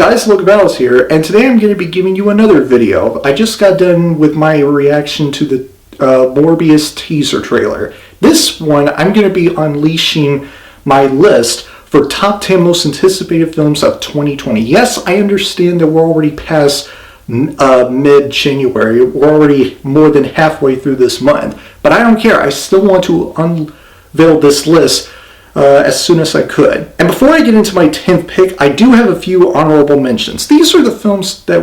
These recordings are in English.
guys, Logan here, and today I'm going to be giving you another video. I just got done with my reaction to the Morbius teaser trailer. This one, I'm going to be unleashing my list for top 10 most anticipated films of 2020. Yes, I understand that we're already past mid-January. We're already more than halfway through this month, but I don't care. I still want to unveil this list as soon as I could. And before I get into my 10th pick, I do have a few honorable mentions. These are the films that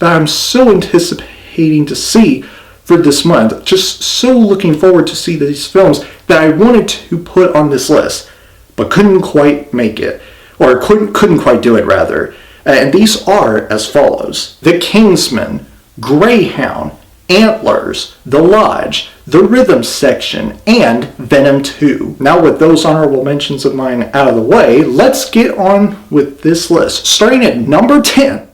I'm so anticipating to see for this month. Just so looking forward to see these films that I wanted to put on this list, but couldn't quite make it, or couldn't quite do it rather. And these are as follows: The Kingsman, Greyhound, Antlers, The Lodge, The Rhythm Section, and Venom 2. Now with those honorable mentions of mine out of the way, let's get on with this list. Starting at number 10.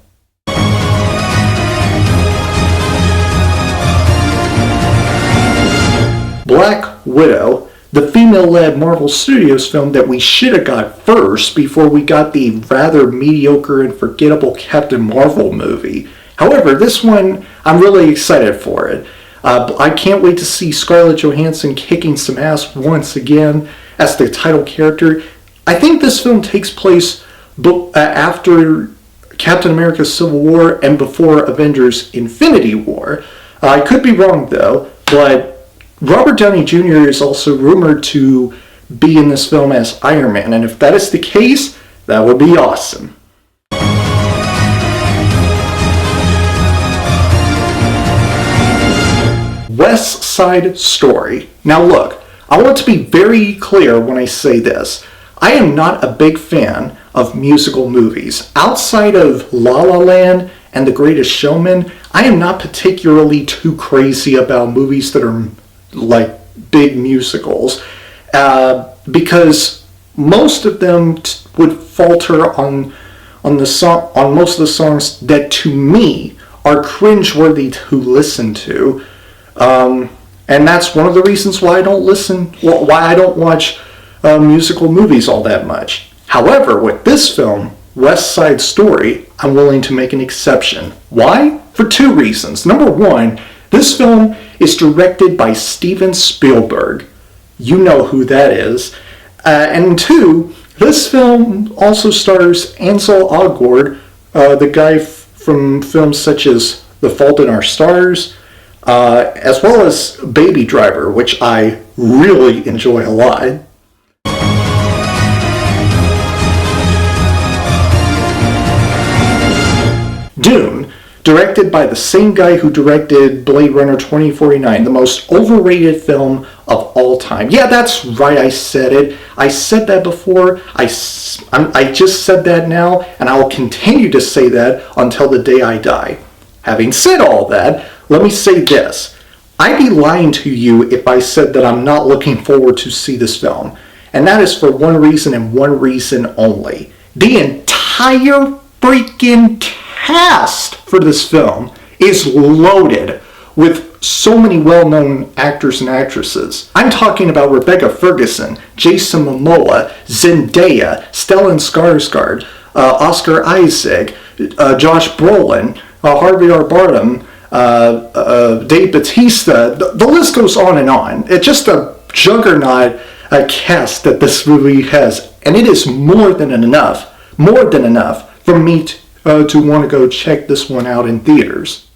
Black Widow, the female-led Marvel Studios film that we should have got first before we got the rather mediocre and forgettable Captain Marvel movie. However, this one, I'm really excited for it. I can't wait to see Scarlett Johansson kicking some ass once again as the title character. I think this film takes place after Captain America Civil War and before Avengers Infinity War. I could be wrong though, but Robert Downey Jr. is also rumored to be in this film as Iron Man, and if that is the case, that would be awesome. West Side Story. Now look, I want to be very clear when I say this. I am not a big fan of musical movies. Outside of La La Land and The Greatest Showman, I am not particularly too crazy about movies that are like big musicals, because most of them would falter on most of the songs that to me are cringeworthy to listen to. And that's one of the reasons why I don't watch musical movies all that much. However, with this film, West Side Story, I'm willing to make an exception. Why? For two reasons. Number one, this film is directed by Steven Spielberg. You know who that is. And two, this film also stars Ansel Elgort, the guy from films such as The Fault in Our Stars, as well as Baby Driver, which I really enjoy a lot. Dune, directed by the same guy who directed Blade Runner 2049, the most overrated film of all time. Yeah, that's right, I said it. I said that before, I just said that now, and I will continue to say that until the day I die. Having said all that, let me say this. I'd be lying to you if I said that I'm not looking forward to see this film. And that is for one reason and one reason only. The entire freaking cast for this film is loaded with so many well-known actors and actresses. I'm talking about Rebecca Ferguson, Jason Momoa, Zendaya, Stellan Skarsgård, Oscar Isaac, Josh Brolin, Harvey R. Bardem, Dave Bautista. The list goes on and on. It's just a juggernaut cast that this movie has, and it is more than enough for me to want to go check this one out in theaters.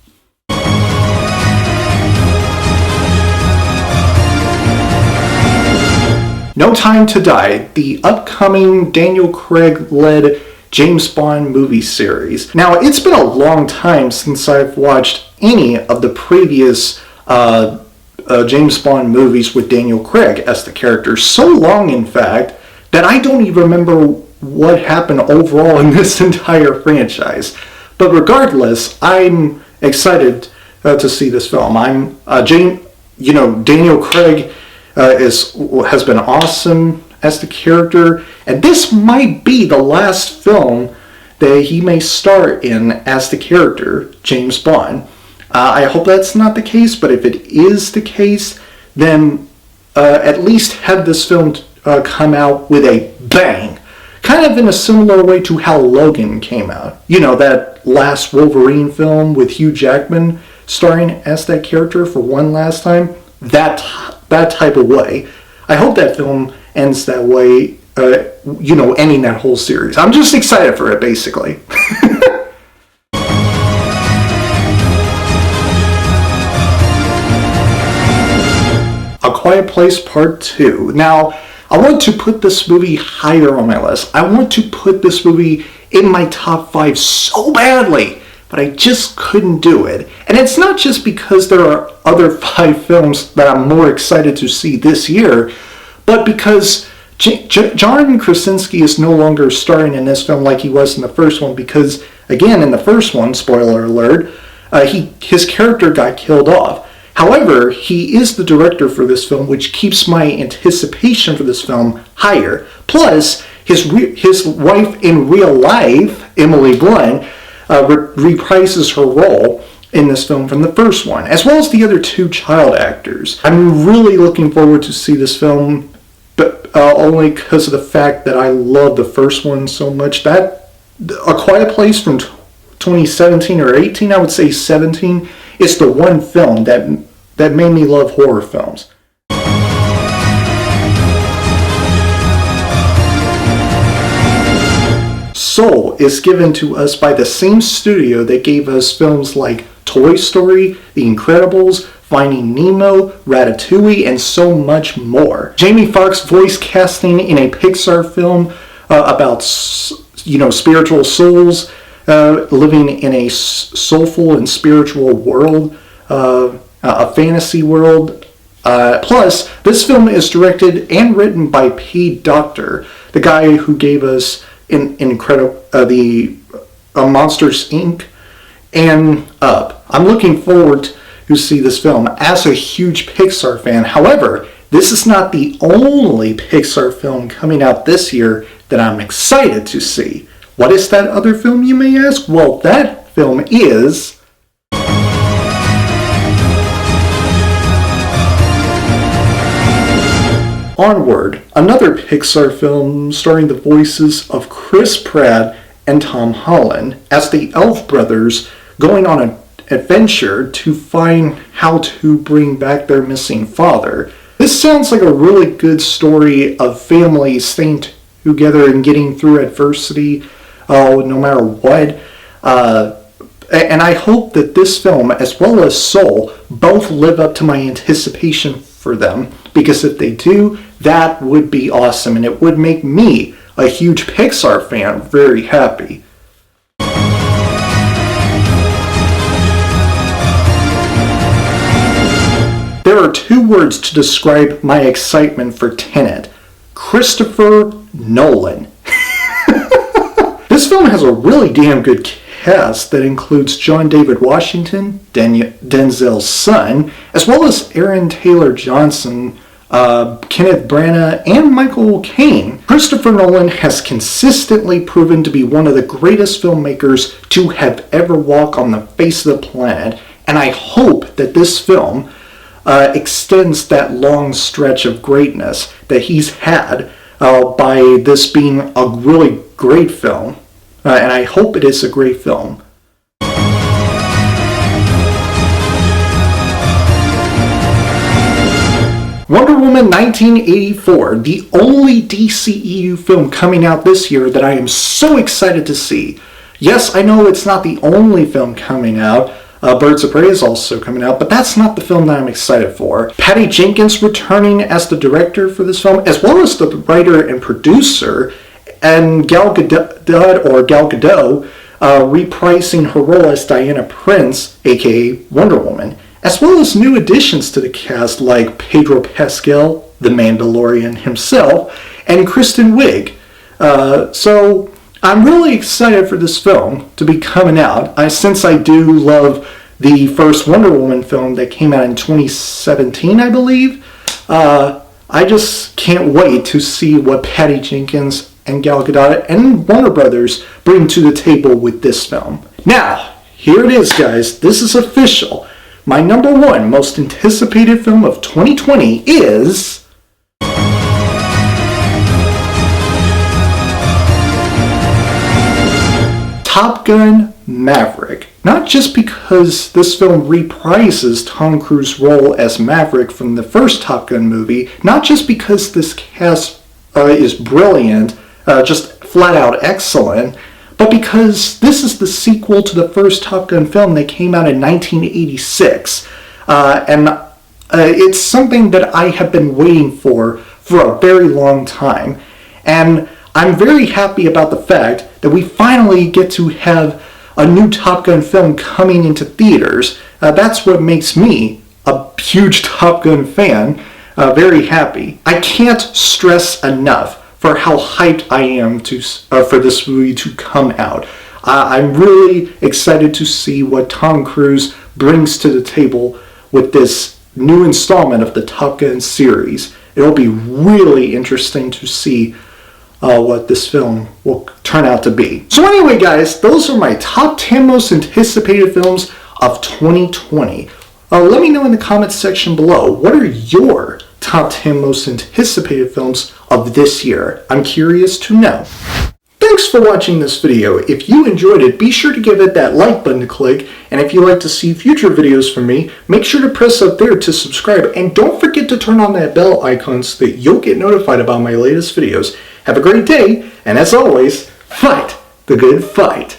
No Time to Die, the upcoming Daniel Craig-led James Bond movie series. Now, it's been a long time since I've watched any of the previous James Bond movies with Daniel Craig as the character. So long, in fact, that I don't even remember what happened overall in this entire franchise. But regardless, I'm excited to see this film. Daniel Craig has been awesome as the character, and this might be the last film that he may star in as the character, James Bond. I hope that's not the case, but if it is the case, then at least have this film come out with a bang. Kind of in a similar way to how Logan came out. You know, that last Wolverine film with Hugh Jackman starring as that character for one last time. That type of way. I hope that film ends that way, ending that whole series. I'm just excited for it, basically. A Quiet Place Part 2. Now, I want to put this movie higher on my list. I want to put this movie in my top 5 so badly, but I just couldn't do it. And it's not just because there are other 5 films that I'm more excited to see this year, but because John Krasinski is no longer starring in this film like he was in the first one, because, again, in the first one, spoiler alert, his character got killed off. However, he is the director for this film, which keeps my anticipation for this film higher. Plus, his wife in real life, Emily Blunt, reprises her role in this film from the first one, as well as the other 2 child actors. I'm really looking forward to see this film, but only because of the fact that I love the first one so much. That A Quiet Place from 2017 or 18, I would say 17, is the one film that made me love horror films. Soul is given to us by the same studio that gave us films like Toy Story, The Incredibles, Finding Nemo, Ratatouille, and so much more. Jamie Foxx voice casting in a Pixar film about spiritual souls living in a soulful and spiritual world, a fantasy world. Plus, this film is directed and written by P. Docter, the guy who gave us the Monsters Inc. and Up. I'm looking forward to see this film as a huge Pixar fan. However, this is not the only Pixar film coming out this year that I'm excited to see. What is that other film, you may ask? Well, that film is Onward, another Pixar film starring the voices of Chris Pratt and Tom Holland as the Elf brothers going on an adventure to find how to bring back their missing father. This sounds like a really good story of families staying together and getting through adversity, no matter what. And I hope that this film, as well as Soul, both live up to my anticipation for them, because if they do, that would be awesome, and it would make me, a huge Pixar fan, very happy. There are 2 words to describe my excitement for Tenet: Christopher Nolan. This film has a really damn good cast that includes John David Washington, Denzel's son, as well as Aaron Taylor Johnson, Kenneth Branagh, and Michael Caine. Christopher Nolan has consistently proven to be one of the greatest filmmakers to have ever walked on the face of the planet, and I hope that this film extends that long stretch of greatness that he's had by this being a really great film, and I hope it is a great film. Wonder Woman 1984, the only DCEU film coming out this year that I am so excited to see. Yes, I know it's not the only film coming out. Birds of Prey is also coming out, but that's not the film that I'm excited for. Patty Jenkins returning as the director for this film, as well as the writer and producer, and Gal Gadot reprising her role as Diana Prince, aka Wonder Woman, as well as new additions to the cast like Pedro Pascal, the Mandalorian himself, and Kristen Wiig. So I'm really excited for this film to be coming out, since I do love the first Wonder Woman film that came out in 2017, I believe. I just can't wait to see what Patty Jenkins and Gal Gadot and Warner Brothers bring to the table with this film. Now, here it is, guys. This is official. My number 1 most anticipated film of 2020 Top Gun Maverick. Not just because this film reprises Tom Cruise's role as Maverick from the first Top Gun movie, not just because this cast is brilliant, just flat out excellent, but because this is the sequel to the first Top Gun film that came out in 1986. And it's something that I have been waiting for a very long time. And I'm very happy about the fact that we finally get to have a new Top Gun film coming into theaters. That's what makes me a huge Top Gun fan. Very happy. I can't stress enough for how hyped I am for this movie to come out. I'm really excited to see what Tom Cruise brings to the table with this new installment of the Top Gun series. It'll be really interesting to see what this film will turn out to be. So anyway, guys, those are my top 10 most anticipated films of 2020. Let me know in the comments section below, what are your top 10 most anticipated films of this year? I'm curious to know. Thanks for watching this video. If you enjoyed it, be sure to give it that like button to click, and if you'd like to see future videos from me, make sure to press up there to subscribe, and don't forget to turn on that bell icon so that you'll get notified about my latest videos. Have a great day, and as always, fight the good fight.